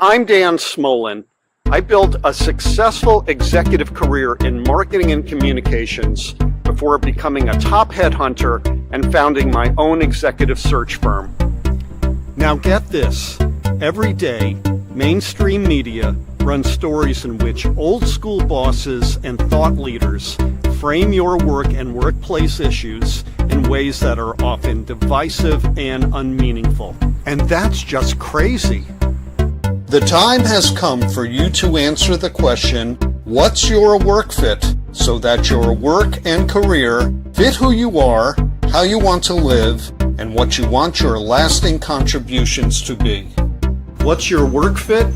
I'm Dan Smolin. I built a successful executive career in marketing and communications before becoming a top headhunter and founding my own executive search firm. Now get this, every day, mainstream media runs stories in which old school bosses and thought leaders frame your work and workplace issues in ways that are often divisive and unmeaningful. And that's just crazy. The time has come for you to answer the question, what's your work fit? So that your work and career fit who you are, how you want to live, and what you want your lasting contributions to be. What's your work fit?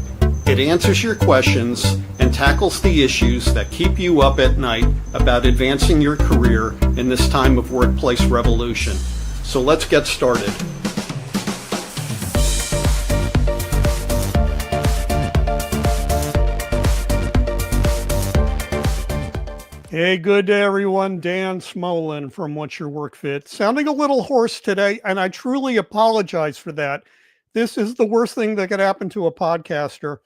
It answers your questions and tackles the issues that keep you up at night about advancing your career in this time of workplace revolution. So let's get started. Hey, good day, everyone. Dan Smolin from What's Your Work Fit. Sounding a little hoarse today, and I truly apologize for that. This is the worst thing that could happen to a podcaster.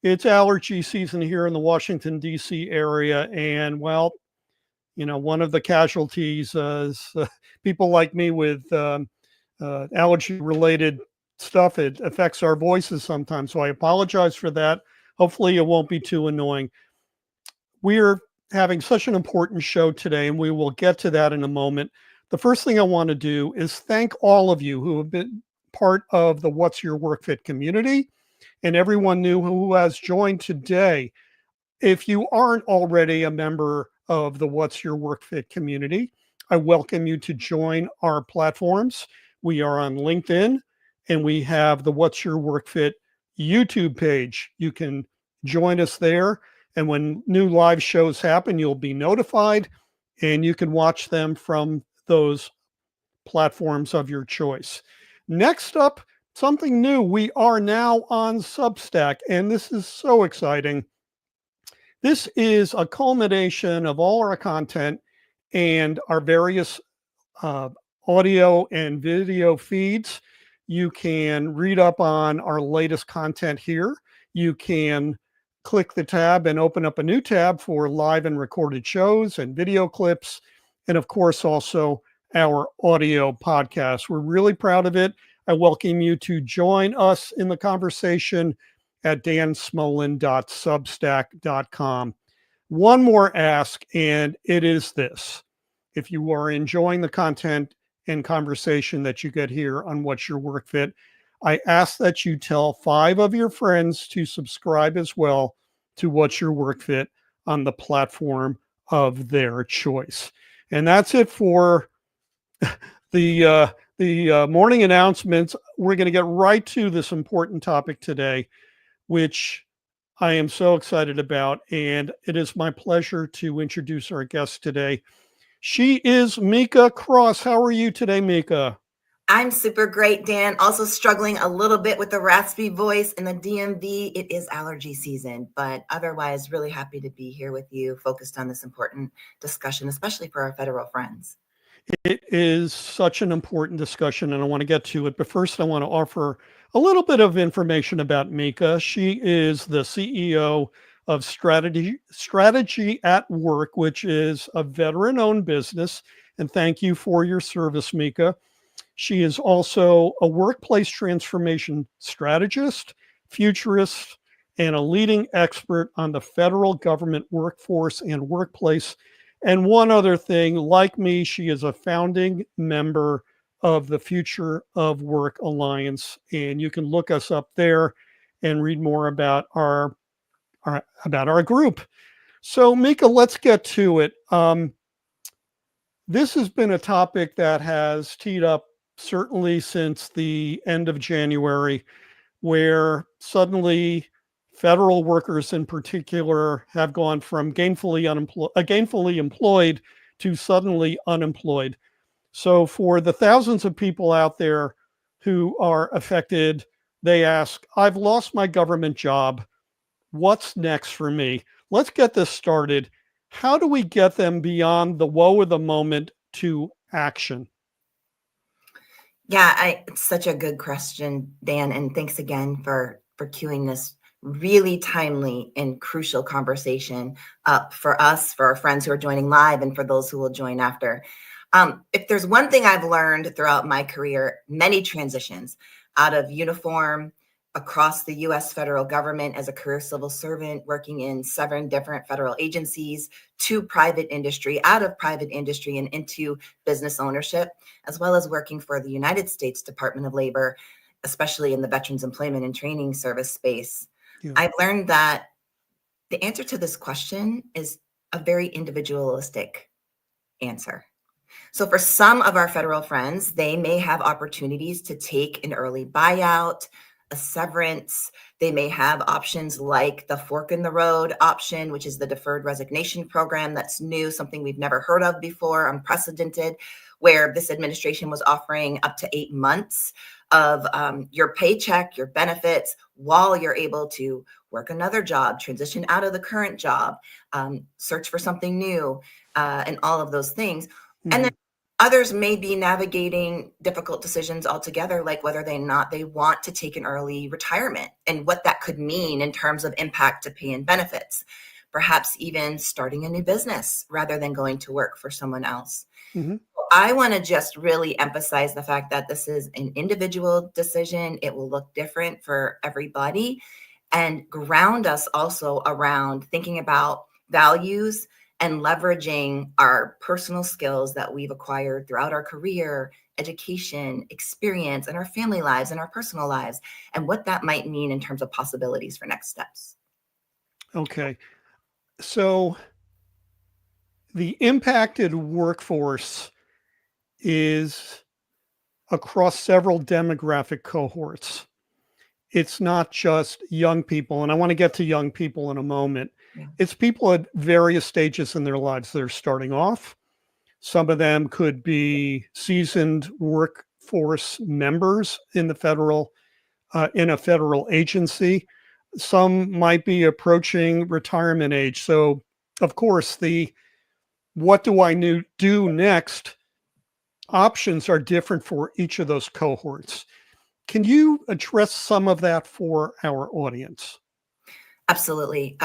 It's allergy season here in the Washington, D.C. area, and, well, you know, one of the casualties is people like me with allergy-related stuff. It affects our voices sometimes, so I apologize for that. Hopefully it won't be too annoying. We're having such an important show today, and we will get to that in a moment. The first thing I want to do is thank all of you who have been part of the What's Your Work Fit community and everyone new who has joined today. If you aren't already a member of the What's Your Work Fit community, I welcome you to join our platforms. We are on LinkedIn, and we have the What's Your Work Fit YouTube page. You can join us there. And when new live shows happen, you'll be notified, and you can watch them from those platforms of your choice. Next up, something new. We are now on Substack, and this is so exciting. This is a culmination of all our content and our various audio and video feeds. You can read up on our latest content here. You can click the tab and open up a new tab for live and recorded shows and video clips. And of course, also our audio podcast. We're really proud of it. I welcome you to join us in the conversation at dansmolin.substack.com. One more ask, and it is this. If you are enjoying the content and conversation that you get here on What's Your Work Fit, I ask that you tell 5 of your friends to subscribe as well to What's Your Work Fit on the platform of their choice. And that's it for the morning announcements. We're going to get right to this important topic today, which I am so excited about. And it is my pleasure to introduce our guest today. She is Mika Cross. How are you today, Mika? I'm super great, Dan. Also struggling a little bit with the raspy voice in the DMV. It is allergy season, but otherwise really happy to be here with you, focused on this important discussion, especially for our federal friends. It is such an important discussion, and I want to get to it. But first, I want to offer a little bit of information about Mika. She is the CEO of Strategy at Work, which is a veteran-owned business. And thank you for your service, Mika. She is also a workplace transformation strategist, futurist, and a leading expert on the federal government workforce and workplace. And one other thing, like me, she is a founding member of the Future of Work Alliance. And you can look us up there and read more about our group. So, Mika, let's get to it. This has been a topic that has teed up certainly since the end of January, where suddenly federal workers in particular have gone from gainfully employed to suddenly unemployed. So for the thousands of people out there who are affected, they ask, I've lost my government job. What's next for me? Let's get this started. How do we get them beyond the woe of the moment to action? Yeah, it's such a good question, Dan, and thanks again for for queuing this really timely and crucial conversation up for us, for our friends who are joining live, and for those who will join after. If there's one thing I've learned throughout my career, many transitions out of uniform, across the US federal government as a career civil servant, working in 7 different federal agencies, to private industry, out of private industry and into business ownership, as well as working for the United States Department of Labor, especially in the Veterans Employment and Training Service space. Yeah. I've learned that the answer to this question is a very individualistic answer. So for some of our federal friends, they may have opportunities to take an early buyout, a severance. They may have options like the fork in the road option, which is the deferred resignation program that's new, something we've never heard of before, unprecedented, where this administration was offering up to 8 months of your paycheck, your benefits, while you're able to work another job, transition out of the current job, search for something new, and all of those things. And then others may be navigating difficult decisions altogether, like whether or not they want to take an early retirement and what that could mean in terms of impact to pay and benefits. Perhaps even starting a new business rather than going to work for someone else. I want to just really emphasize the fact that this is an individual decision. It will look different for everybody, and ground us also around thinking about values and leveraging our personal skills that we've acquired throughout our career, education, experience, and our family lives and our personal lives, and what that might mean in terms of possibilities for next steps. Okay. So the impacted workforce is across several demographic cohorts. It's not just young people, and I want to get to young people in a moment. Yeah. It's people at various stages in their lives. They're starting off. Some of them could be seasoned workforce members in the federal, in a federal agency. Some might be approaching retirement age. So, of course, the what do I do next options are different for each of those cohorts. Can you address some of that for our audience? Absolutely.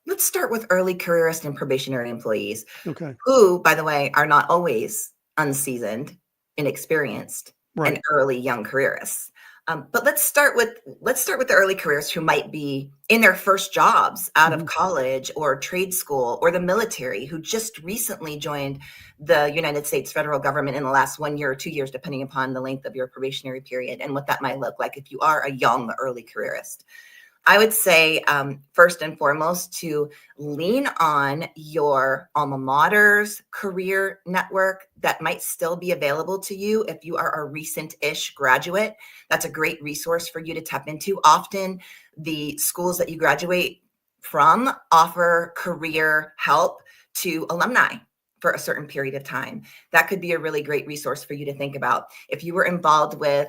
Let's start with early careerist and probationary employees, Okay. who, by the way, are not always unseasoned, inexperienced, Right. and early young careerists. But let's start with the early careers who might be in their first jobs out of college or trade school or the military, who just recently joined the United States federal government in the last 1 year or 2 years, depending upon the length of your probationary period and what that might look like if you are a young early careerist. I would say, first and foremost, to lean on your alma mater's career network that might still be available to you if you are a recent-ish graduate. That's a great resource for you to tap into. Often, the schools that you graduate from offer career help to alumni for a certain period of time. That could be a really great resource for you to think about. If you were involved with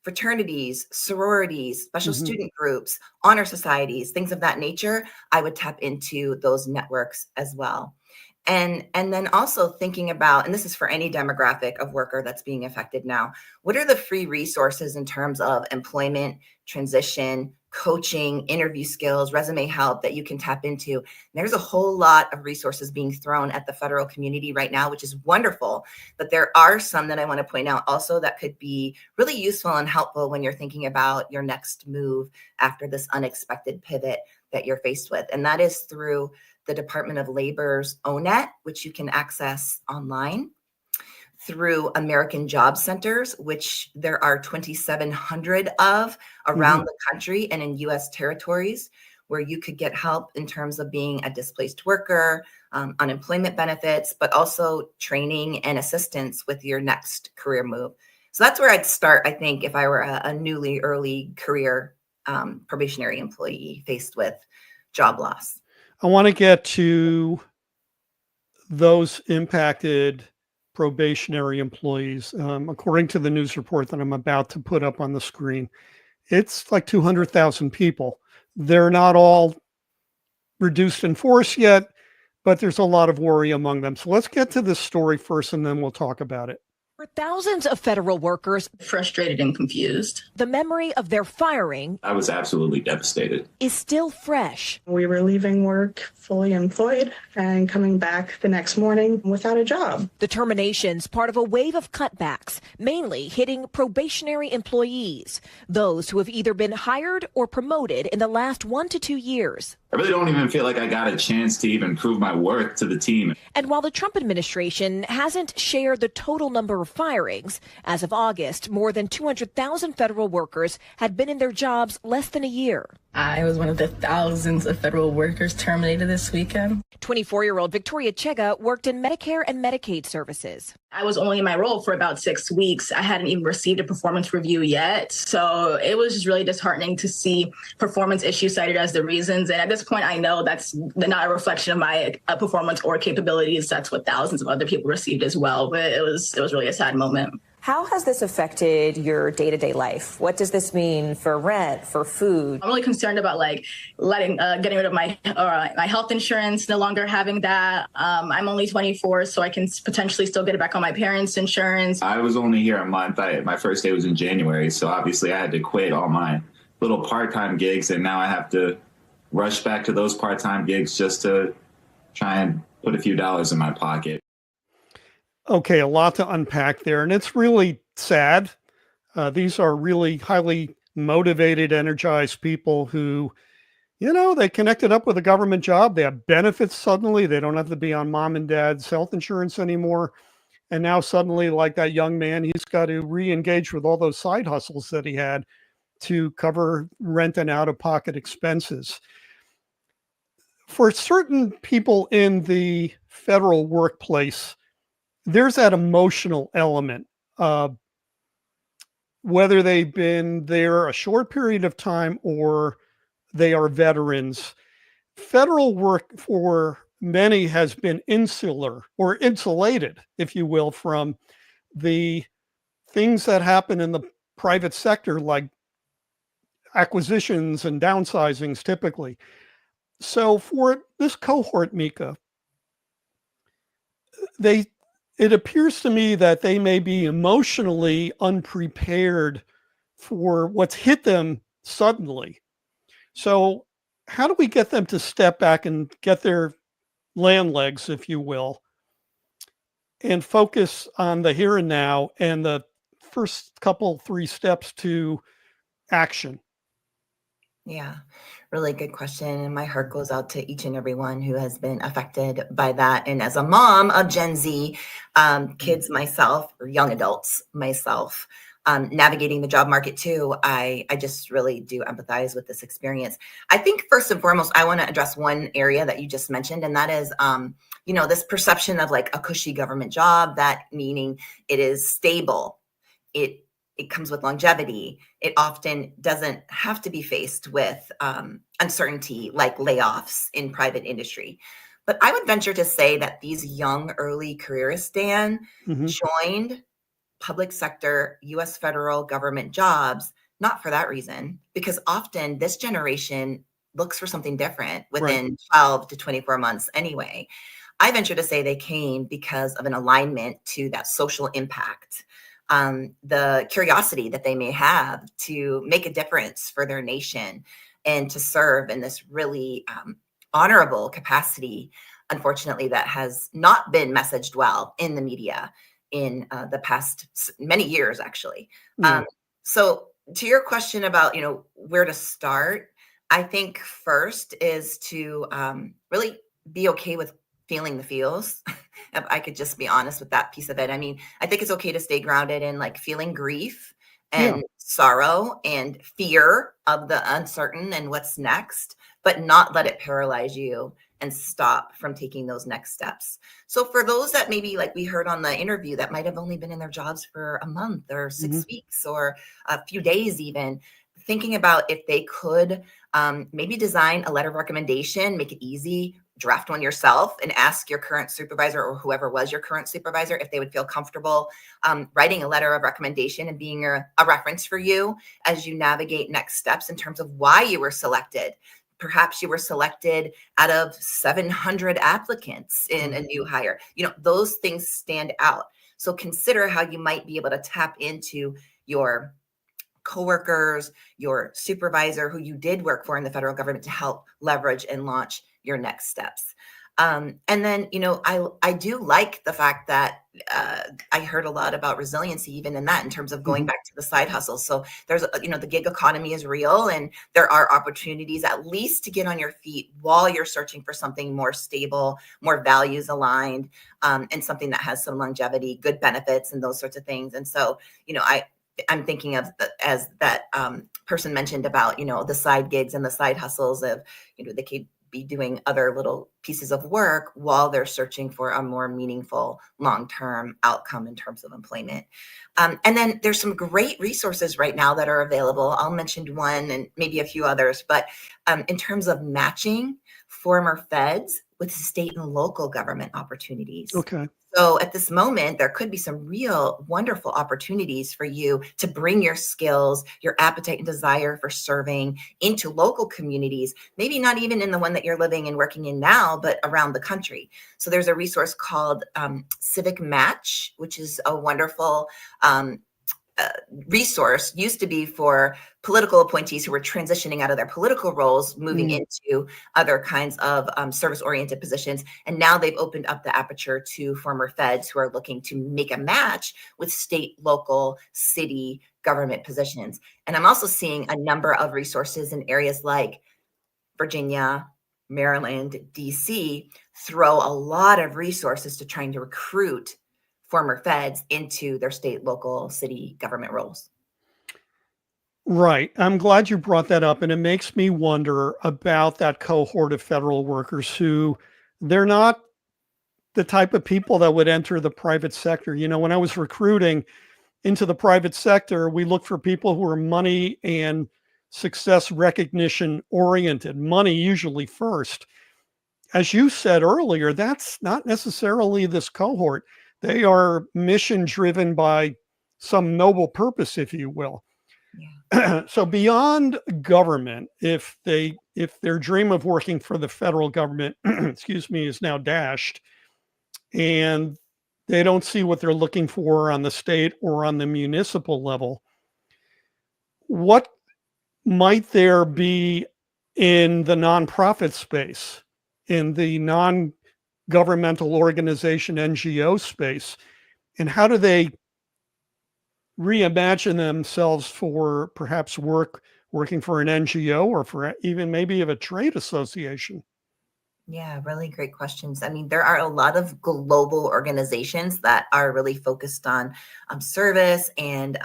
fraternities, sororities, special student groups, honor societies, things of that nature, I would tap into those networks as well. And then also thinking about, and this is for any demographic of worker that's being affected now, what are the free resources in terms of employment, transition, coaching, interview skills, resume help that you can tap into? There's a whole lot of resources being thrown at the federal community right now, which is wonderful. But there are some that I want to point out also that could be really useful and helpful when you're thinking about your next move after this unexpected pivot that you're faced with. And that is through the Department of Labor's ONET, which you can access online, through American Job Centers, which there are 2,700 of around the country and in US territories, where you could get help in terms of being a displaced worker, unemployment benefits, but also training and assistance with your next career move. So that's where I'd start, I think, if I were a newly early career probationary employee faced with job loss. I want to get to those impacted probationary employees. According to the news report that I'm about to put up on the screen, it's like 200,000 people. They're not all reduced in force yet, but there's a lot of worry among them. So let's get to this story first, and then we'll talk about it. For thousands of federal workers, frustrated and confused. The memory of their firing, I was absolutely devastated, is still fresh. We were leaving work fully employed and coming back the next morning without a job. The terminations, part of a wave of cutbacks, mainly hitting probationary employees, those who have either been hired or promoted in the last 1 to 2 years. I really don't even feel like I got a chance to even prove my worth to the team. And while the Trump administration hasn't shared the total number of firings, as of August, more than 200,000 federal workers had been in their jobs less than a year. I was one of the thousands of federal workers terminated this weekend. 24-year-old Victoria Chega worked in Medicare and Medicaid services. I was only in my role for about 6 weeks. I hadn't even received a performance review yet. So it was just really disheartening to see performance issues cited as the reasons. And at this point, I know that's not a reflection of my performance or capabilities. That's what thousands of other people received as well. But it was really a sad moment. How has this affected your day-to-day life? What does this mean for rent, for food? I'm really concerned about getting rid of my health insurance, no longer having that. I'm only 24, so I can potentially still get it back on my parents' insurance. I was only here a month. My first day was in January, so obviously I had to quit all my little part-time gigs, and now I have to rush back to those part-time gigs just to try and put a few dollars in my pocket. Okay, a lot to unpack there, and it's really sad. These are really highly motivated, energized people who, they connected up with a government job. They have benefits suddenly. They don't have to be on mom and dad's health insurance anymore. And now suddenly, like that young man, he's got to re-engage with all those side hustles that he had to cover rent and out-of-pocket expenses. For certain people in the federal workplace, there's that emotional element, whether they've been there a short period of time or they are veterans. Federal work for many has been insular or insulated, if you will, from the things that happen in the private sector, like acquisitions and downsizings typically. So for this cohort, Mika, it appears to me that they may be emotionally unprepared for what's hit them suddenly. So how do we get them to step back and get their land legs, if you will, and focus on the here and now and the first 3 steps to action? Yeah, really good question. And my heart goes out to each and every one who has been affected by that. And as a mom of Gen Z kids myself, or young adults myself, navigating the job market too, I just really do empathize with this experience. I think first and foremost, I want to address one area that you just mentioned, and that is, this perception of like a cushy government job, that meaning it is stable. It comes with longevity. It often doesn't have to be faced with uncertainty like layoffs in private industry. But I would venture to say that these young early careerists, Dan, joined public sector U.S. federal government jobs, not for that reason, because often this generation looks for something different within 12 to 24 months anyway. I venture to say they came because of an alignment to that social impact, the curiosity that they may have to make a difference for their nation and to serve in this really honorable capacity, unfortunately, that has not been messaged well in the media in the past many years, actually. So to your question about, where to start, I think first is to really be okay with feeling the feels. If I could just be honest with that piece of it. I mean, I think it's okay to stay grounded in like feeling grief and sorrow and fear of the uncertain and what's next, but not let it paralyze you and stop from taking those next steps. So for those that maybe, like we heard on the interview, that might have only been in their jobs for a month or 6 weeks or a few days even, thinking about if they could maybe design a letter of recommendation, make it easy, draft one yourself and ask your current supervisor or whoever was your current supervisor if they would feel comfortable writing a letter of recommendation and being a reference for you as you navigate next steps in terms of why you were selected. Perhaps you were selected out of 700 applicants in a new hire. Those things stand out. So consider how you might be able to tap into your coworkers, your supervisor who you did work for in the federal government to help leverage and launch your next steps. And then, I do like the fact that I heard a lot about resiliency, even in that, in terms of going back to the side hustle. So there's, the gig economy is real, and there are opportunities at least to get on your feet while you're searching for something more stable, more values aligned, and something that has some longevity, good benefits, and those sorts of things. And so, I'm thinking of as that person mentioned about, the side gigs and the side hustles of, they could be doing other little pieces of work while they're searching for a more meaningful long-term outcome in terms of employment. And then there's some great resources right now that are available. I'll mention one and maybe a few others, but in terms of matching former feds with state and local government opportunities. Okay. So at this moment, there could be some real wonderful opportunities for you to bring your skills, your appetite and desire for serving into local communities, maybe not even in the one that you're living and working in now, but around the country. So there's a resource called Civic Match, which is a wonderful resource, used to be for political appointees who were transitioning out of their political roles, moving into other kinds of service-oriented positions. And now they've opened up the aperture to former feds who are looking to make a match with state, local, city government positions. And I'm also seeing a number of resources in areas like Virginia, Maryland, DC, throw a lot of resources to trying to recruit former feds into their state, local, city government roles. Right. I'm glad you brought that up. And it makes me wonder about that cohort of federal workers who they're not the type of people that would enter the private sector. When I was recruiting into the private sector, we looked for people who are money and success recognition oriented, money usually first. As you said earlier, that's not necessarily this cohort. They are mission driven by some noble purpose, if you will. Yeah. So beyond government, if their dream of working for the federal government, excuse me, is now dashed, and they don't see what they're looking for on the state or on the municipal level, what might there be in the nonprofit space, in the non-governmental organization NGO space, and how do they reimagine themselves for perhaps working for an NGO or for even maybe of a trade association? Yeah, really great questions. I mean, there are a lot of global organizations that are really focused on service and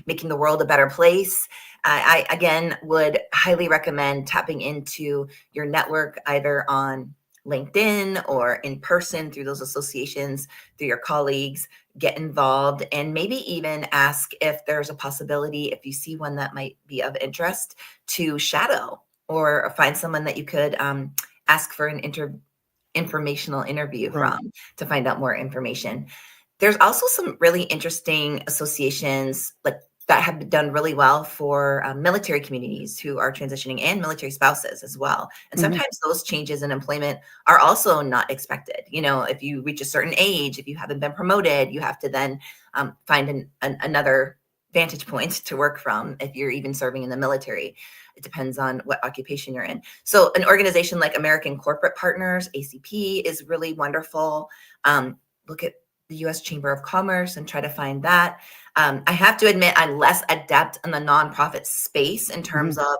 making the world a better place. I again would highly recommend tapping into your network either on LinkedIn or in person through those associations, through your colleagues, get involved, and maybe even ask if there's a possibility, if you see one that might be of interest, to shadow or find someone that you could ask for an informational interview from to find out more information. There's also some really interesting associations like that have done really well for military communities who are transitioning and military spouses as well. And sometimes those changes in employment are also not expected. If you reach a certain age, if you haven't been promoted, you have to then find another vantage point to work from if you're even serving in the military. It depends on what occupation you're in. So an organization like American Corporate Partners, ACP, is really wonderful. Look at the U.S. Chamber of Commerce and try to find that. I have to admit, I'm less adept in the nonprofit space in terms of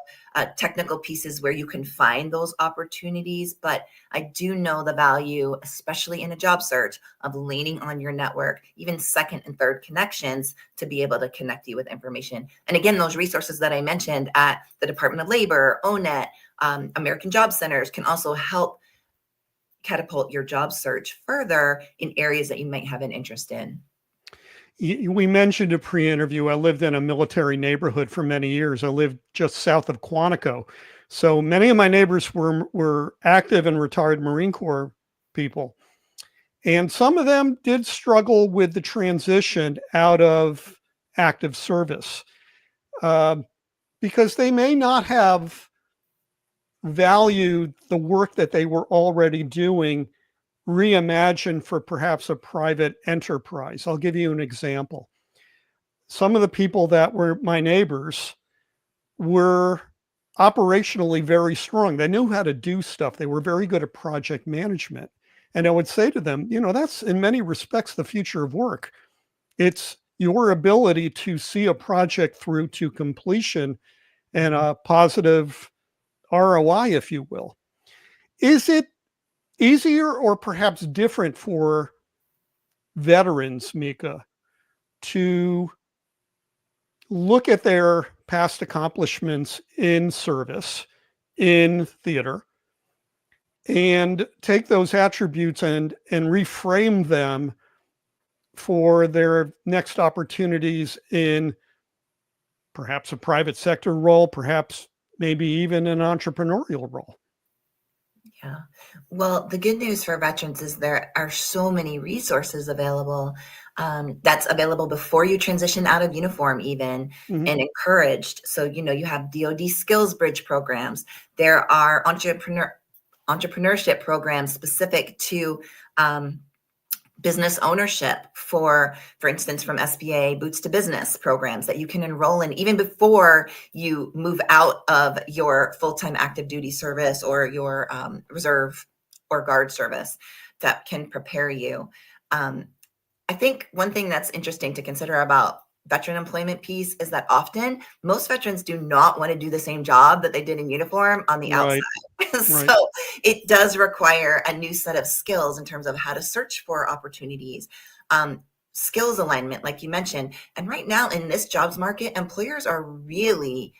technical pieces where you can find those opportunities, but I do know the value, especially in a job search, of leaning on your network, even second and third connections, to be able to connect you with information. And again, those resources that I mentioned at the Department of Labor, ONET, American Job Centers can also help catapult your job search further in areas that you might have an interest in. We mentioned a pre-interview. I lived in a military neighborhood for many years. I lived just south of Quantico. So many of my neighbors were active and retired Marine Corps people. And some of them did struggle with the transition out of active service because they may not have valued the work that they were already doing reimagine for perhaps a private enterprise. I'll give you an example. Some of the people that were my neighbors were operationally very strong. They knew how to do stuff. They were very good at project management. And I would say to them, that's in many respects the future of work. It's your ability to see a project through to completion and a positive ROI, if you will. Is it easier or perhaps different for veterans, Mika, to look at their past accomplishments in service, in theater, and take those attributes and reframe them for their next opportunities in perhaps a private sector role, perhaps maybe even an entrepreneurial role? Yeah. Well, the good news for veterans is there are so many resources available that's available before you transition out of uniform even, Mhm. and encouraged. So, you have DoD skills bridge programs. There are entrepreneurship programs specific to business ownership, for instance, from SBA Boots to Business programs that you can enroll in even before you move out of your full-time active duty service or your reserve or guard service, that can prepare you. I think one thing that's interesting to consider about veteran employment piece is that often most veterans do not want to do the same job that they did in uniform on the outside. Right. So it does require a new set of skills in terms of how to search for opportunities, skills alignment, like you mentioned. And right now in this jobs market, employers are really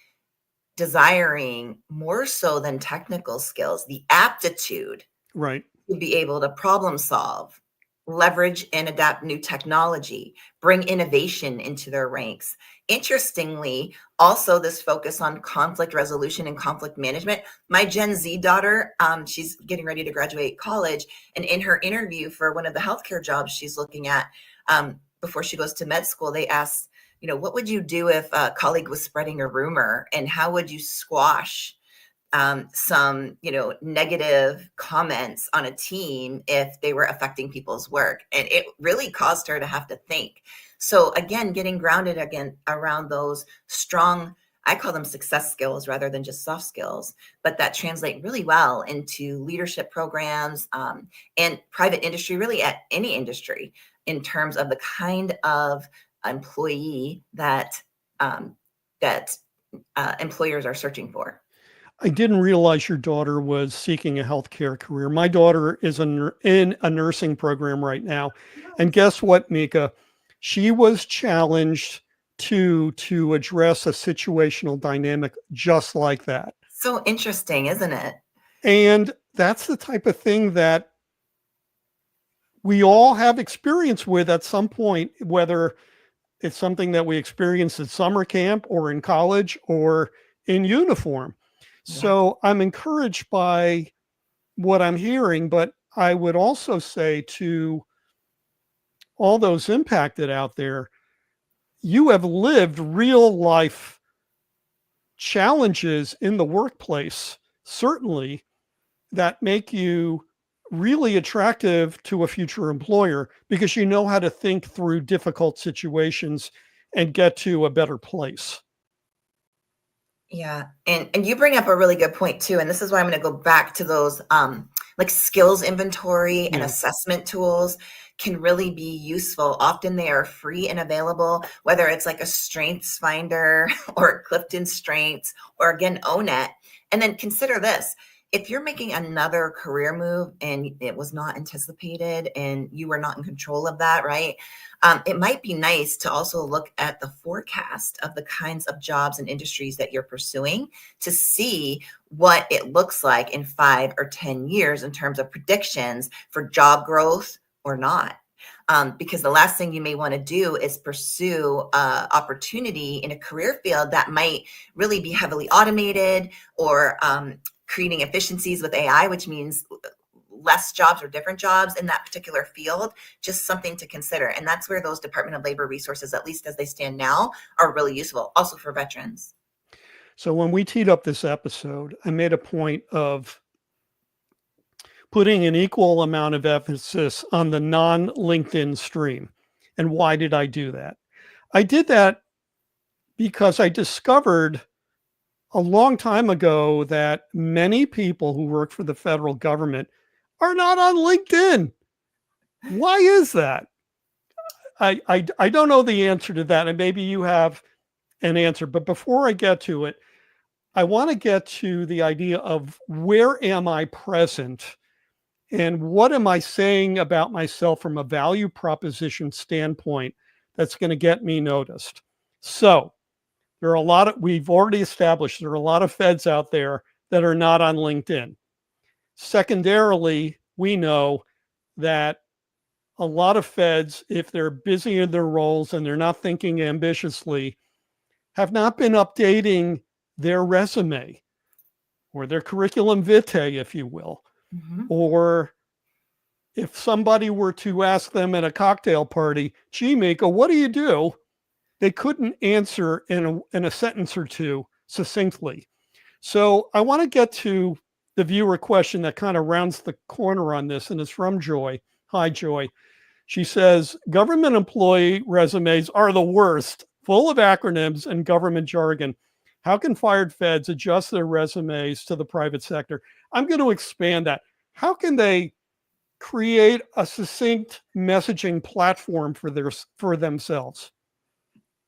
desiring, more so than technical skills, the aptitude Right. to be able to problem solve, leverage and adapt new technology, bring innovation into their ranks. Interestingly, also this focus on conflict resolution and conflict management. My Gen Z daughter, she's getting ready to graduate college, and in her interview for one of the healthcare jobs she's looking at, before she goes to med school, they asked, what would you do if a colleague was spreading a rumor, and how would you squash some, negative comments on a team if they were affecting people's work? And it really caused her to have to think. So again, getting grounded again around those strong, I call them success skills rather than just soft skills, but that translate really well into leadership programs and private industry, really at any industry, in terms of the kind of employee that employers are searching for. I didn't realize your daughter was seeking a healthcare career. My daughter is in a nursing program right now. And guess what, Mika? She was challenged to address a situational dynamic just like that. So interesting, isn't it? And that's the type of thing that we all have experience with at some point, whether it's something that we experienced at summer camp or in college or in uniform. So I'm encouraged by what I'm hearing, but I would also say to all those impacted out there, you have lived real life challenges in the workplace, certainly, that make you really attractive to a future employer because you know how to think through difficult situations and get to a better place. Yeah. And you bring up a really good point too. And this is why I'm going to go back to those like skills inventory and assessment tools can really be useful. Often they are free and available, whether it's like a strengths finder or Clifton Strengths or again, ONET. And then consider this. If you're making another career move and it was not anticipated and you were not in control of that, right? It might be nice to also look at the forecast of the kinds of jobs and industries that you're pursuing to see what it looks like in 5 or 10 years in terms of predictions for job growth or not. Because the last thing you may want to do is pursue opportunity in a career field that might really be heavily automated or creating efficiencies with AI, which means less jobs or different jobs in that particular field. Just something to consider. And that's where those Department of Labor resources, at least as they stand now, are really useful, also for veterans. So when we teed up this episode, I made a point of putting an equal amount of emphasis on the non-LinkedIn stream. And why did I do that? I did that because I discovered a long time ago that many people who work for the federal government are not on LinkedIn. Why is that? I don't know the answer to that, and maybe you have an answer. But before I get to it, I want to get to the idea of where am I present and what am I saying about myself from a value proposition standpoint that's going to get me noticed. So there are a lot of, we've already established there are a lot of feds out there that are not on LinkedIn. Secondarily, we know that a lot of feds, if they're busy in their roles and they're not thinking ambitiously, have not been updating their resume or their curriculum vitae, if you will. Mhm. Or if somebody were to ask them at a cocktail party, gee, Mika, what do you do? They couldn't answer in a sentence or two succinctly. So I want to get to the viewer question that kind of rounds the corner on this, and it's from Joy. Hi, Joy. She says, government employee resumes are the worst, full of acronyms and government jargon. How can fired feds adjust their resumes to the private sector? I'm going to expand that. How can they create a succinct messaging platform for themselves?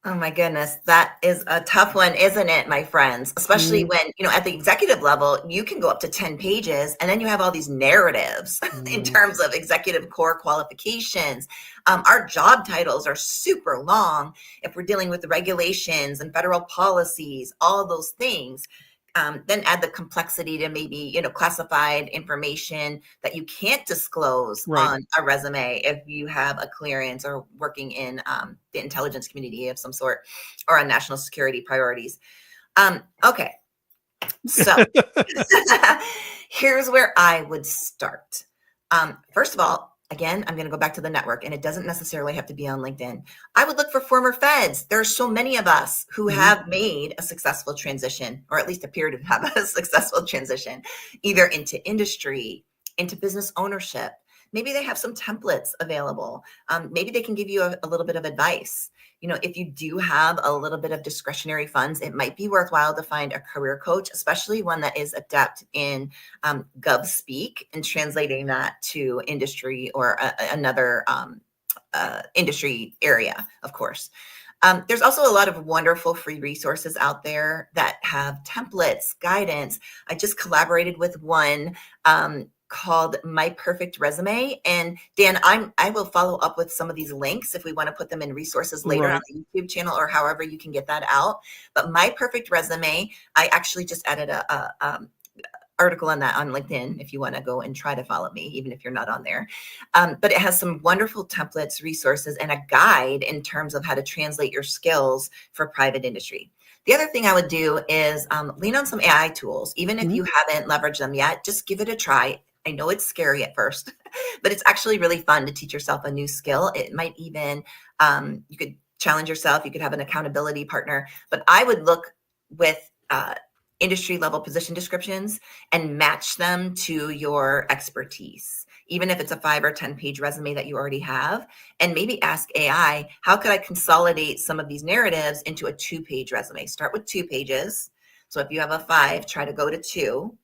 Oh my goodness, that is a tough one, isn't it, my friends? Especially when, at the executive level, you can go up to 10 pages and then you have all these narratives in terms of executive core qualifications. Our job titles are super long if we're dealing with the regulations and federal policies, all those things. Then add the complexity to maybe, classified information that you can't disclose on a resume if you have a clearance or working in the intelligence community of some sort or on national security priorities. Okay, so here's where I would start. First of all, again, I'm going to go back to the network, and it doesn't necessarily have to be on LinkedIn. I would look for former feds. There are so many of us who have made a successful transition, or at least appear to have a successful transition, either into industry, into business ownership. Maybe they have some templates available. Maybe they can give you a little bit of advice. If you do have a little bit of discretionary funds, it might be worthwhile to find a career coach, especially one that is adept in gov speak and translating that to industry or another industry area, of course. There's also a lot of wonderful free resources out there that have templates, guidance. I just collaborated with one called My Perfect Resume. And Dan, I will follow up with some of these links if we want to put them in resources later on the YouTube channel or however you can get that out. But My Perfect Resume, I actually just added a article on that on LinkedIn if you want to go and try to follow me, even if you're not on there. But it has some wonderful templates, resources, and a guide in terms of how to translate your skills for private industry. The other thing I would do is lean on some AI tools. Even if you haven't leveraged them yet, just give it a try. I know it's scary at first, but it's actually really fun to teach yourself a new skill. It might even, you could challenge yourself. You could have an accountability partner, but I would look with industry level position descriptions and match them to your expertise, even if it's a 5 or 10 page resume that you already have, and maybe ask AI, how could I consolidate some of these narratives into a 2-page resume? Start with 2 pages. So if you have a 5, try to go to 2.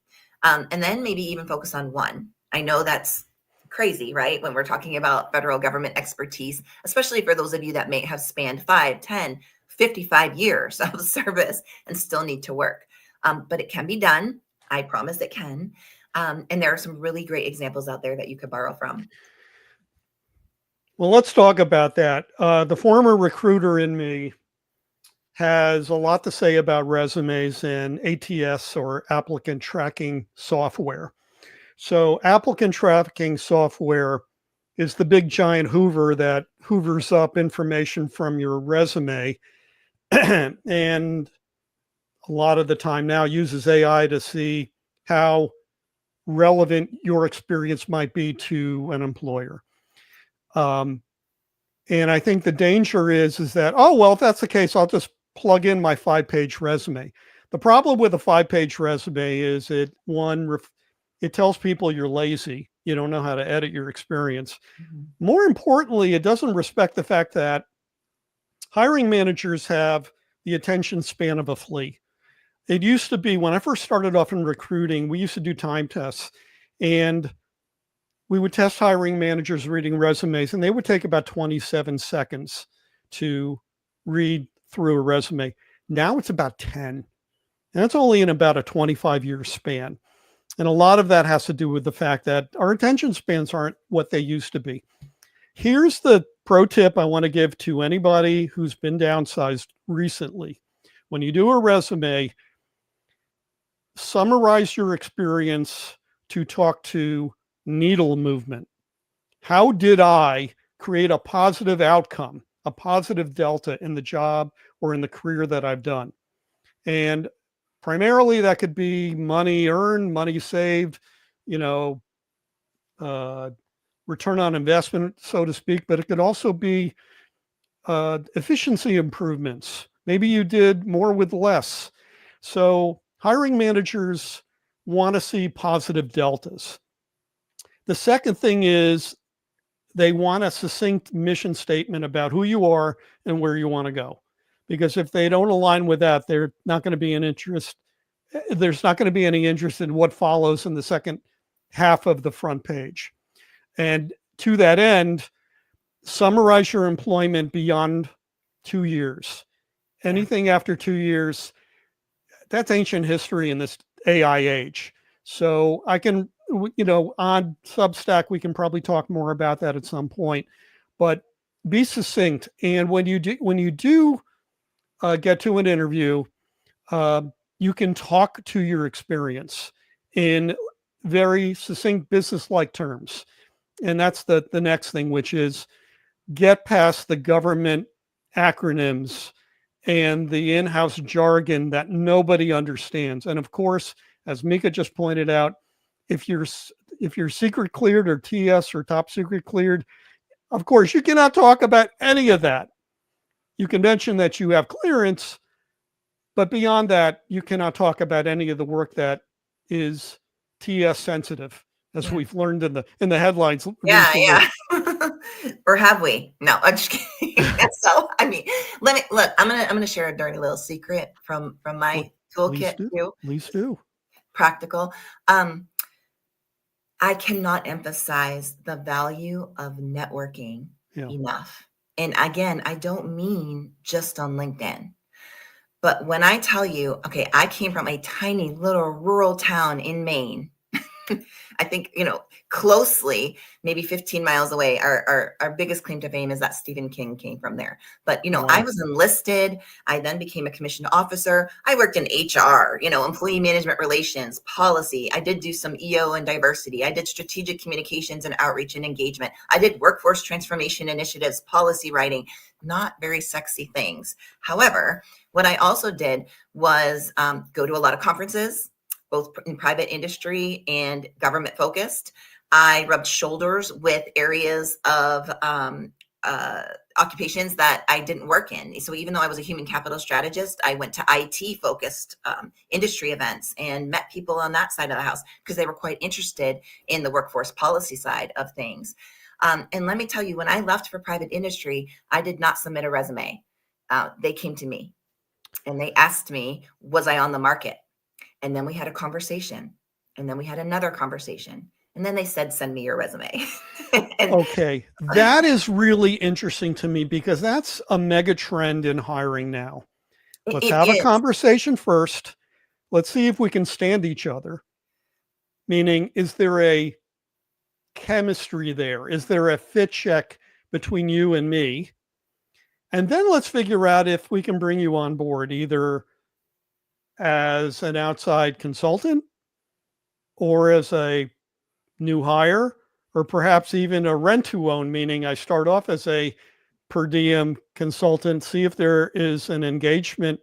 And then maybe even focus on 1. I know that's crazy, right? When we're talking about federal government expertise, especially for those of you that may have spanned 5, 10, 55 years of service and still need to work. But it can be done. I promise it can. And there are some really great examples out there that you could borrow from. Well, let's talk about that. The former recruiter in me has a lot to say about resumes and ATS, or applicant tracking software. So applicant tracking software is the big giant Hoover that hoovers up information from your resume and a lot of the time now uses AI to see how relevant your experience might be to an employer. And I think the danger is that, oh, well, if that's the case, I'll just plug in my 5-page resume. The problem with a 5-page resume is it tells people you're lazy You don't know how to edit your experience. Mhm. More importantly, it doesn't respect the fact that hiring managers have the attention span of a flea. It used to be when I first started off in recruiting, we used to do time tests, and we would test hiring managers reading resumes, and they would take about 27 seconds to read through a resume. Now it's about 10. And that's only in about a 25-year span. And a lot of that has to do with the fact that our attention spans aren't what they used to be. Here's the pro tip I want to give to anybody who's been downsized recently. When you do a resume, summarize your experience to talk to needle movement. How did I create a positive outcome, a positive delta in the job or in the career that I've done? And primarily that could be money earned, money saved, return on investment, so to speak, but it could also be efficiency improvements. Maybe you did more with less. So hiring managers want to see positive deltas. The second thing is they want a succinct mission statement about who you are and where you want to go. Because if they don't align with that, they're not going to be an interest. There's not going to be any interest in what follows in the second half of the front page. And to that end, summarize your employment beyond 2 years. Anything after 2 years, that's ancient history in this AI age. So I can, on Substack, we can probably talk more about that at some point, but be succinct. And when you do get to an interview, you can talk to your experience in very succinct business-like terms. And that's the next thing, which is get past the government acronyms and the in-house jargon that nobody understands. And of course, as Mika just pointed out, if you're secret cleared or TS or top secret cleared, of course, you cannot talk about any of that. You can mention that you have clearance, but beyond that, you cannot talk about any of the work that is TS sensitive, as we've learned in the headlines. Yeah, recently. yeah. Or have we? No, I'm just kidding. So, I mean, I'm gonna share a dirty little secret from my toolkit too. Please do. Practical. I cannot emphasize the value of networking enough. And again, I don't mean just on LinkedIn. But when I tell you, okay, I came from a tiny little rural town in Maine. I think, closely, maybe 15 miles away, our biggest claim to fame is that Stephen King came from there. But, Wow. I was enlisted. I then became a commissioned officer. I worked in HR, employee management relations, policy. I did do some EO and diversity. I did strategic communications and outreach and engagement. I did workforce transformation initiatives, policy writing, not very sexy things. However, what I also did was go to a lot of conferences, both in private industry and government focused. I rubbed shoulders with areas of occupations that I didn't work in. So even though I was a human capital strategist, I went to IT focused industry events and met people on that side of the house because they were quite interested in the workforce policy side of things. And let me tell you, when I left for private industry, I did not submit a resume. They came to me and they asked me, was I on the market? And then we had a conversation, and then we had another conversation. And then they said, send me your resume. Okay. That is really interesting to me because that's a mega trend in hiring now. Let's have a conversation first. Let's see if we can stand each other. Meaning, is there a chemistry there? Is there a fit check between you and me? And then let's figure out if we can bring you on board, either as an outside consultant or as a new hire, or perhaps even a rent to own, meaning I start off as a per diem consultant, see if there is an engagement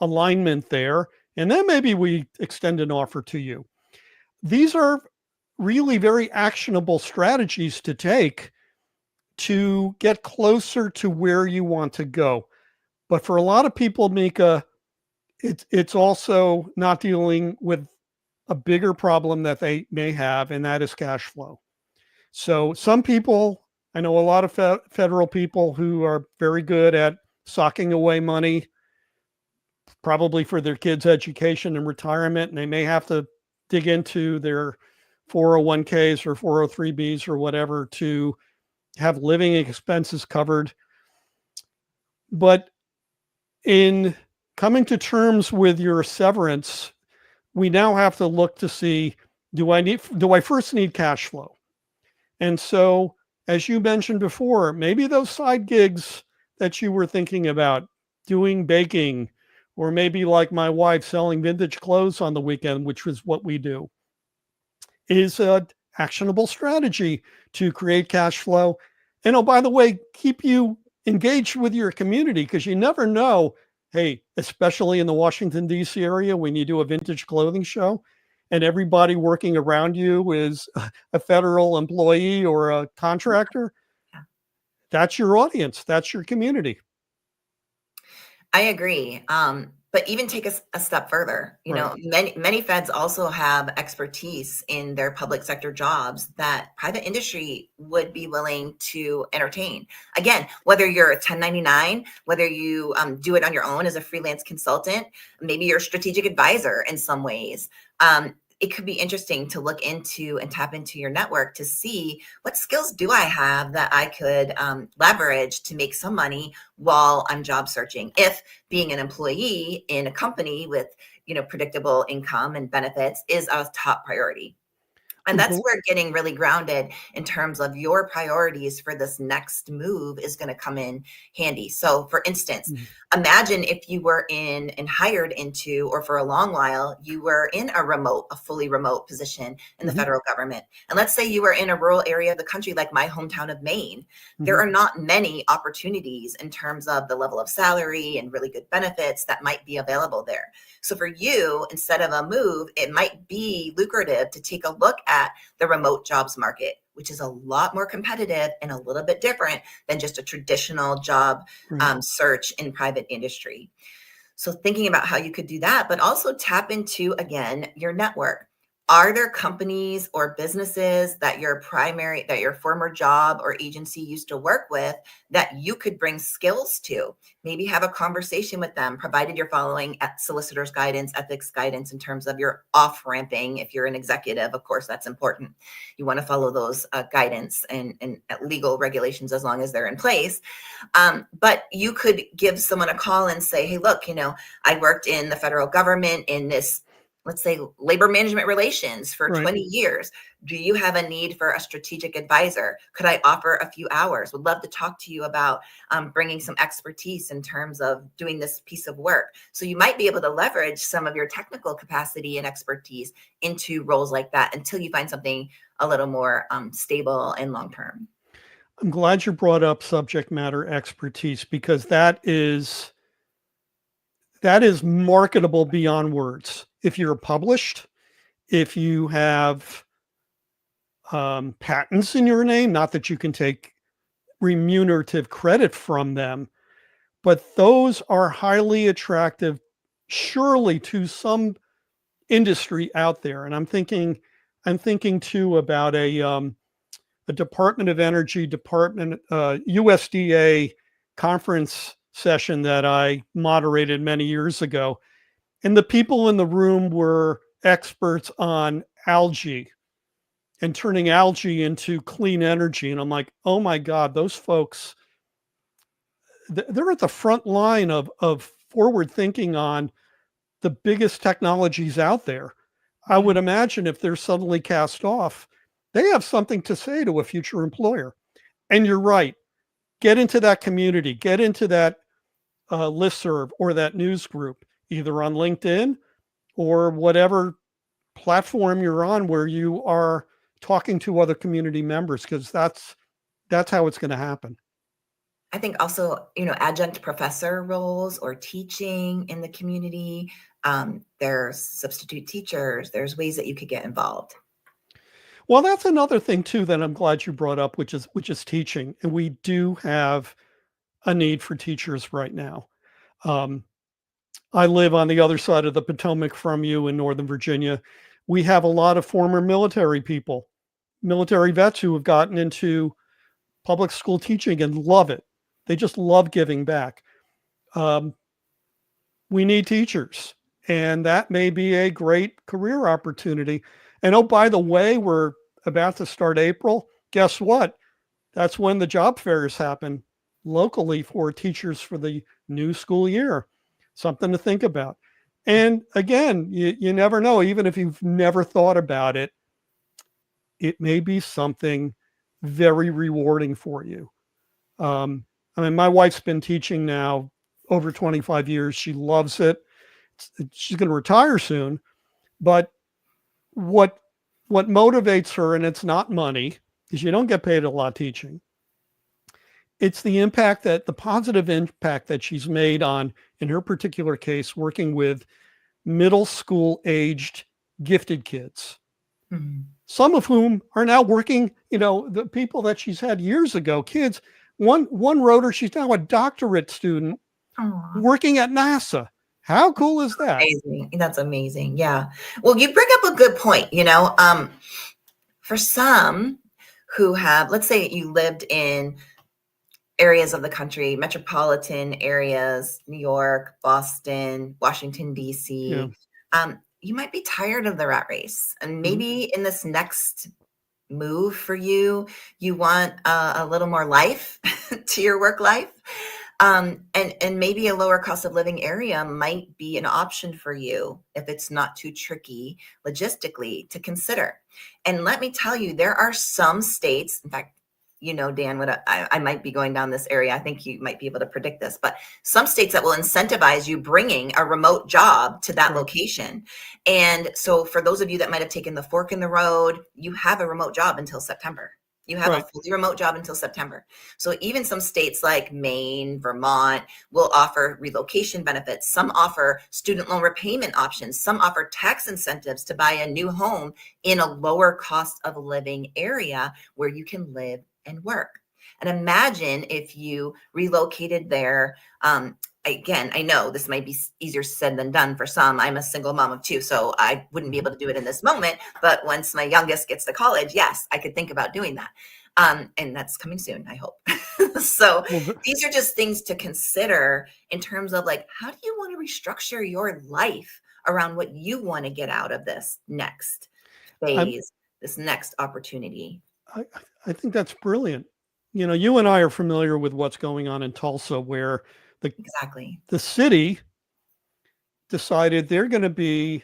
alignment there, and then maybe we extend an offer to you. These are really very actionable strategies to take to get closer to where you want to go. But for a lot of people, Mika, it's also not dealing with a bigger problem that they may have, and that is cash flow. So some people, I know a lot of federal people who are very good at socking away money, probably for their kids' education and retirement, and they may have to dig into their 401ks or 403bs or whatever to have living expenses covered. But in coming to terms with your severance, we now have to look to see, do I first need cash flow? And so, as you mentioned before, maybe those side gigs that you were thinking about, doing baking, or maybe like my wife, selling vintage clothes on the weekend, which was what we do, is an actionable strategy to create cash flow. And oh, by the way, keep you engaged with your community, because you never know. Hey, especially in the Washington, D.C. area, when you do a vintage clothing show and everybody working around you is a federal employee or a contractor, that's your audience. That's your community. I agree. But even take a step further, you know, many feds also have expertise in their public sector jobs that private industry would be willing to entertain. Again, whether you're a 1099, whether you do it on your own as a freelance consultant, maybe you're a strategic advisor in some ways. It could be interesting to look into and tap into your network to see what skills do I have that I could leverage to make some money while I'm job searching. If being an employee in a company with, you know, predictable income and benefits is a top priority. And that's where getting really grounded in terms of your priorities for this next move is going to come in handy. So for instance, imagine if you were in and hired into, or for a long while, you were in a fully remote position in the federal government. And let's say you were in a rural area of the country, like my hometown of Maine. There are not many opportunities in terms of the level of salary and really good benefits that might be available there. So for you, instead of a move, it might be lucrative to take a look at the remote jobs market, which is a lot more competitive and a little bit different than just a traditional job search in private industry. So thinking about how you could do that, but also tap into, again, your network. Are there companies or businesses that your former job or agency used to work with that you could bring skills to? Maybe have a conversation with them, provided you're following solicitor's guidance, ethics guidance in terms of your off-ramping. If you're an executive, of course, that's important. You want to follow those guidance and legal regulations as long as they're in place. But you could give someone a call and say, hey, look, you know, I worked in the federal government in this, let's say, labor management relations for 20 years. Do you have a need for a strategic advisor? Could I offer a few hours? Would love to talk to you about bringing some expertise in terms of doing this piece of work. So you might be able to leverage some of your technical capacity and expertise into roles like that until you find something a little more stable and long-term. I'm glad you brought up subject matter expertise, because that is marketable beyond words. If you're published, if you have patents in your name, not that you can take remunerative credit from them, but those are highly attractive, surely, to some industry out there. And I'm thinking too about a Department of Energy, USDA conference session that I moderated many years ago. And the people in the room were experts on algae and turning algae into clean energy. And I'm like, oh my God, those folks, they're at the front line of forward thinking on the biggest technologies out there. I would imagine if they're suddenly cast off, they have something to say to a future employer. And you're right. Get into that community, get into that listserv or that news group, either on LinkedIn or whatever platform you're on where you are talking to other community members, because that's how it's going to happen. I think also, you know, adjunct professor roles or teaching in the community. There's substitute teachers. There's ways that you could get involved. Well, that's another thing too that I'm glad you brought up, which is teaching. And we do have a need for teachers right now. I live on the other side of the Potomac from you in Northern Virginia. We have a lot of former military people military vets who have gotten into public school teaching and love it. They just love giving back. We need teachers, and that may be a great career opportunity. And oh, by the way, we're about to start April. Guess what? That's when the job fairs happen locally for teachers for the new school year. Something to think about. And again, you never know, even if you've never thought about it, it may be something very rewarding for you. I mean, my wife's been teaching now over 25 years. She loves it. She's going to retire soon. But what motivates her, and it's not money, because you don't get paid a lot teaching. It's the positive impact that she's made on, in her particular case, working with middle school aged gifted kids, some of whom are now working, the people that she's had years ago, kids. One wrote her, she's now a doctorate student working at NASA. How cool is that? Amazing. That's amazing. Yeah. Well, you bring up a good point, for some who have, let's say you lived in areas of the country, metropolitan areas, New York, Boston, Washington, D.C. Yeah. You might be tired of the rat race, and maybe in this next move for you, you want a little more life to your work life. And maybe a lower cost of living area might be an option for you if it's not too tricky logistically to consider. And let me tell you, there are some states, in fact, Dan, what I might be going down this area. I think you might be able to predict this, but some states that will incentivize you bringing a remote job to that location. And so for those of you that might have taken the fork in the road, you have a remote job until September. You have a fully remote job until September. So even some states like Maine, Vermont will offer relocation benefits. Some offer student loan repayment options. Some offer tax incentives to buy a new home in a lower cost of living area where you can live and work. And imagine if you relocated there. Again, I know this might be easier said than done for some. I'm a single mom of two, so I wouldn't be able to do it in this moment. But once my youngest gets to college, yes, I could think about doing that. And that's coming soon, I hope. So these are just things to consider in terms of how do you want to restructure your life around what you want to get out of this next phase, this next opportunity. I think that's brilliant. You and I are familiar with what's going on in Tulsa, where the city decided they're going to be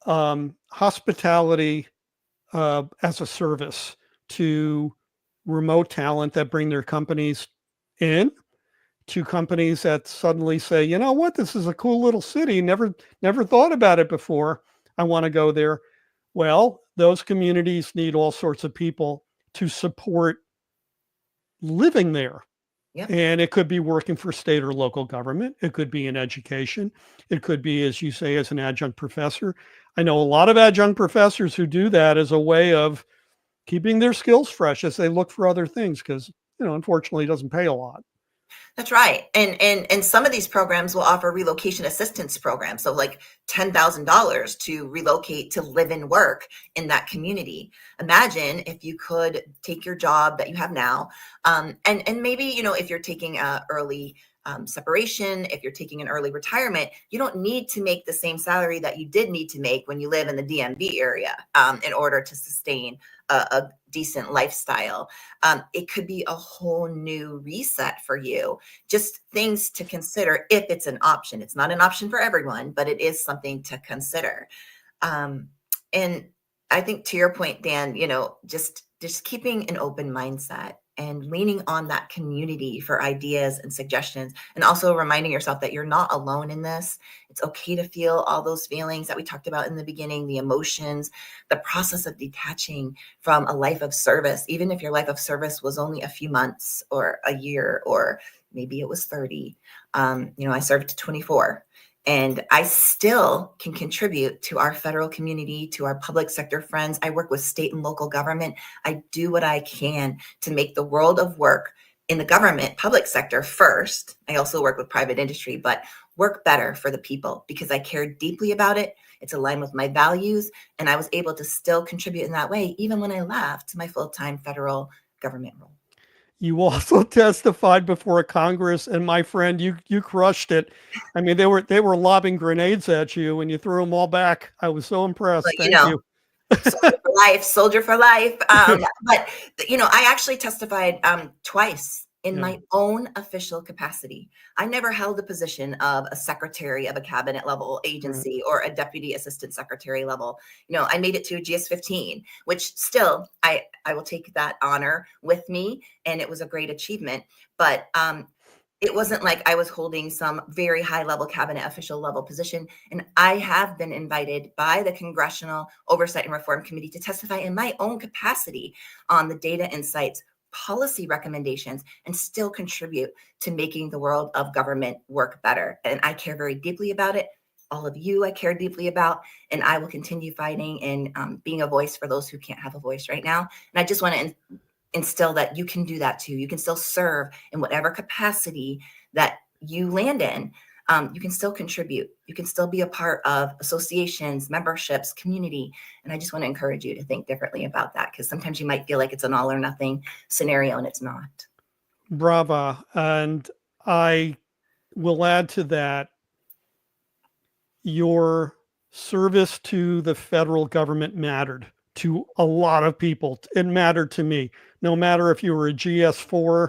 hospitality as a service to remote talent that bring their companies in, to companies that suddenly say, you know what, this is a cool little city. Never thought about it before. I want to go there. Well, those communities need all sorts of people to support living there. Yep. And it could be working for state or local government. It could be in education. It could be, as you say, as an adjunct professor. I know a lot of adjunct professors who do that as a way of keeping their skills fresh as they look for other things, because, unfortunately, it doesn't pay a lot. That's right. And some of these programs will offer relocation assistance programs. So like $10,000 to relocate to live and work in that community. Imagine if you could take your job that you have now, and maybe, if you're taking early separation, if you're taking an early retirement, you don't need to make the same salary that you did need to make when you live in the DMV area in order to sustain a decent lifestyle. It could be a whole new reset for you. Just things to consider if it's an option. It's not an option for everyone, but it is something to consider. And I think to your point, Dan, just keeping an open mindset and leaning on that community for ideas and suggestions, and also reminding yourself that you're not alone in this. It's okay to feel all those feelings that we talked about in the beginning, the emotions, the process of detaching from a life of service, even if your life of service was only a few months or a year, or maybe it was 30. I served 24. And I still can contribute to our federal community, to our public sector friends. I work with state and local government. I do what I can to make the world of work in the government, public sector first. I also work with private industry, but work better for the people because I care deeply about it. It's aligned with my values. And I was able to still contribute in that way, even when I left my full-time federal government role. You also testified before Congress, and my friend, you crushed it. I mean, they were lobbing grenades at you, and you threw them all back. I was so impressed. But, Thank you. Soldier for life. But I actually testified twice in my own official capacity. I never held a position of a secretary of a cabinet level agency or a deputy assistant secretary level. I made it to GS-15, which still I will take that honor with me, and it was a great achievement. But it wasn't like I was holding some very high level cabinet official level position. And I have been invited by the Congressional Oversight and Reform Committee to testify in my own capacity on the data insights, policy recommendations, and still contribute to making the world of government work better. And I care very deeply about it. All of you I care deeply about, and I will continue fighting and being a voice for those who can't have a voice right now. And I just want to instill that you can do that too. You can still serve in whatever capacity that you land in. You can still contribute. You can still be a part of associations, memberships, community. And I just want to encourage you to think differently about that, because sometimes you might feel like it's an all or nothing scenario, and it's not. Brava. And I will add to that, your service to the federal government mattered to a lot of people. It mattered to me, no matter if you were a GS4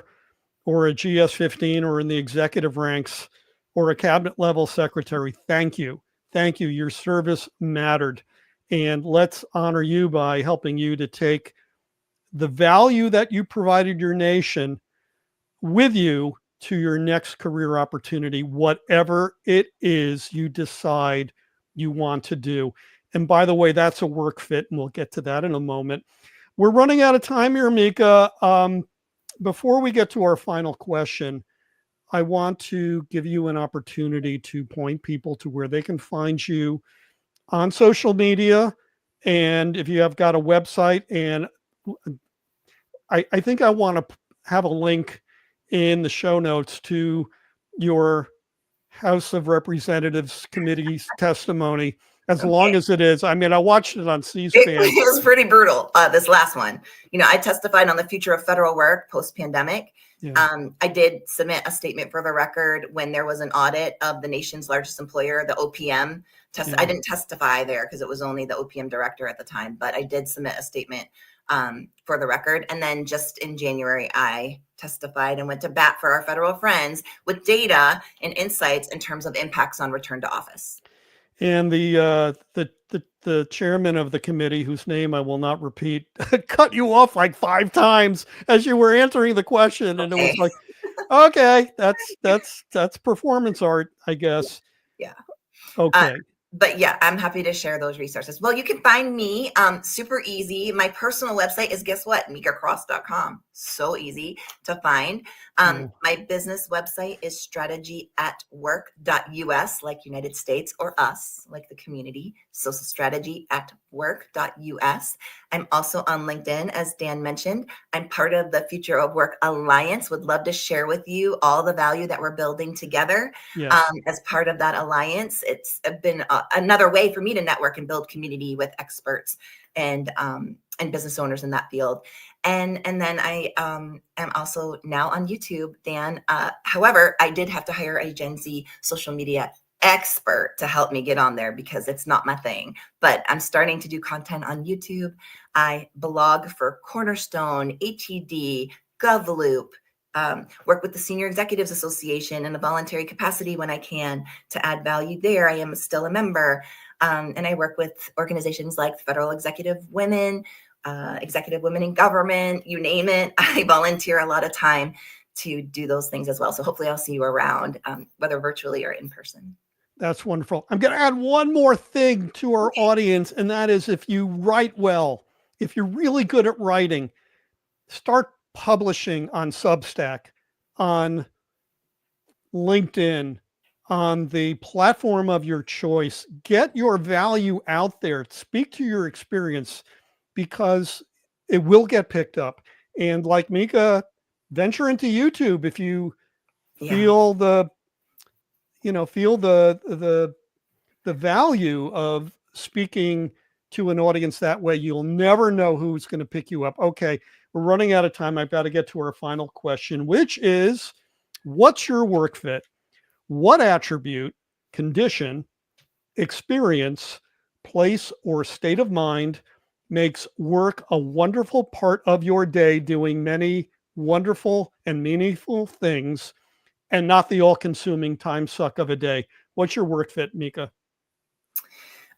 or a GS-15 or in the executive ranks or a cabinet level secretary. Thank you. Thank you. Your service mattered. And let's honor you by helping you to take the value that you provided your nation with you to your next career opportunity, whatever it is you decide you want to do. And by the way, that's a work fit, and we'll get to that in a moment. We're running out of time here, Mika. Before we get to our final question, I want to give you an opportunity to point people to where they can find you on social media. And if you have got a website, and I think I want to have a link in the show notes to your House of Representatives committee's testimony, as long as it is. I mean, I watched it on C-SPAN. It was pretty brutal, this last one. I testified on the future of federal work post-pandemic. Yeah. I did submit a statement for the record when there was an audit of the nation's largest employer, the OPM. I didn't testify there because it was only the OPM director at the time, but I did submit a statement for the record. And then just in January, I testified and went to bat for our federal friends with data and insights in terms of impacts on return to office. And the chairman of the committee, whose name I will not repeat, cut you off like 5 times as you were answering the question, and it was like, okay, that's performance art, I guess. Yeah. Okay. But yeah, I'm happy to share those resources. Well, you can find me super easy. My personal website is, guess what? MikaCross.com. So easy to find. My business website is strategyaatwork.us, like United States, or us, like the community. So strategyaatwork.us. I'm also on LinkedIn, as Dan mentioned. I'm part of the Future of Work Alliance. Would love to share with you all the value that we're building together. Yes. As part of that alliance. It's been another way for me to network and build community with experts and business owners in that field. And then I am also now on YouTube, Dan. However, I did have to hire a Gen Z social media expert to help me get on there because it's not my thing. But I'm starting to do content on YouTube. I blog for Cornerstone, HED, GovLoop, work with the Senior Executives Association in a voluntary capacity when I can to add value there. I am still a member. And I work with organizations like Federal Executive Women in Government, you name it. I volunteer a lot of time to do those things as well. So hopefully I'll see you around, whether virtually or in person. That's wonderful. I'm going to add one more thing to our audience, and that is, if you write well, if you're really good at writing, start publishing on Substack, on LinkedIn, on the platform of your choice. Get your value out there. Speak to your experience, because it will get picked up. And like Mika, venture into YouTube if you feel the value of speaking to an audience that way, you'll never know who's going to pick you up. Okay, we're running out of time. I've got to get to our final question, which is, what's your work fit? What attribute, condition, experience, place, or state of mind makes work a wonderful part of your day, doing many wonderful and meaningful things, and not the all-consuming time suck of a day? What's your work fit, Mika?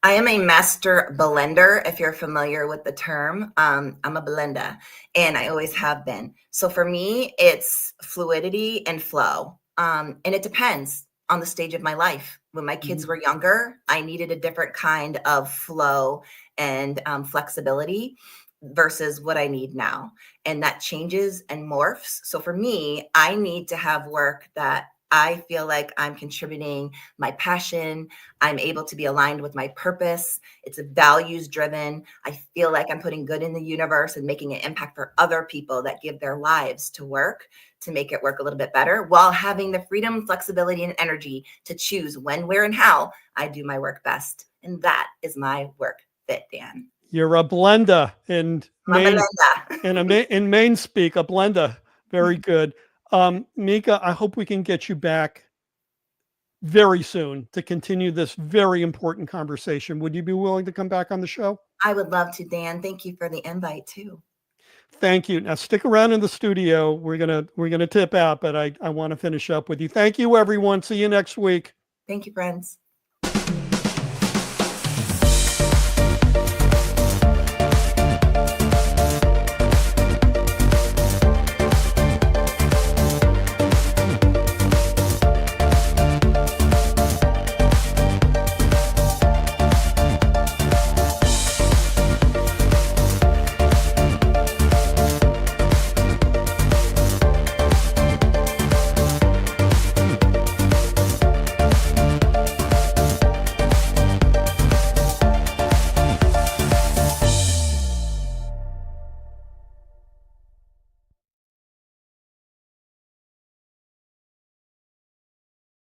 I am a master blender, if you're familiar with the term. I'm a blender, and I always have been. So for me, it's fluidity and flow. And it depends on the stage of my life. When my kids were younger, I needed a different kind of flow and flexibility versus what I need now. And that changes and morphs. So for me, I need to have work that I feel like I'm contributing my passion. I'm able to be aligned with my purpose. It's values driven. I feel like I'm putting good in the universe and making an impact for other people that give their lives to work to make it work a little bit better, while having the freedom, flexibility, and energy to choose when, where, and how I do my work best. And that is my work fit, Dan. You're a blender in Maine, in Maine speak, a blender. Very good. Mika, I hope we can get you back very soon to continue this very important conversation. Would you be willing to come back on the show? I would love to, Dan. Thank you for the invite too. Thank you. Now stick around in the studio. We're gonna tip out, but I want to finish up with you. Thank you, everyone. See you next week. Thank you, friends.